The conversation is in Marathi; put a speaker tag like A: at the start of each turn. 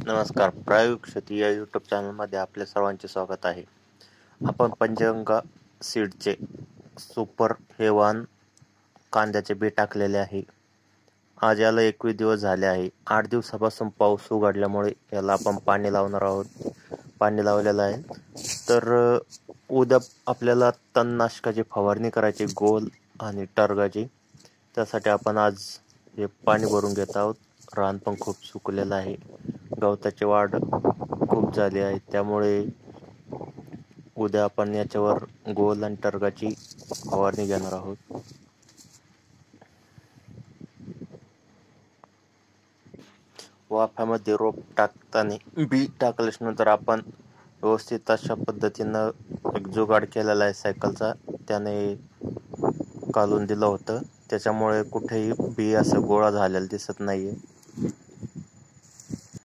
A: नमस्कार. प्रायोगिक शेती या यूट्यूब चॅनलमध्ये आपल्या सर्वांचे स्वागत आहे. आपण पंचगंगा सीडचे सुपर हे वाण कांद्याचे बी टाकलेले आहे. आज याला 21 दिवस झाले आहे. 8 दिवसापासून पाऊस उघडल्यामुळे याला आपण पाणी लावणार आहोत. पाणी लावलेलं आहे. तर उद्या आपल्याला तणनाशकाची फवारणी करायची, गोल आणि टरगाची. त्यासाठी आपण आज हे पाणी भरून घेत आहोत. रान पण खूप सुकलेलं आहे. गवताची वाढ खूप झाली आहे, त्यामुळे उद्या आपण याच्यावर गोल आणि टरगाची फवारणी घेणार आहोत. वाफ्यामध्ये रोप टाकताना बी टाकल्यानंतर आपण व्यवस्थित अशा पद्धतीनं एक जुगाड केलेला आहे सायकलचा, त्याने काढून दिलं होतं. त्याच्यामुळे कुठेही बी असं गोळा झालेला दिसत नाहीये.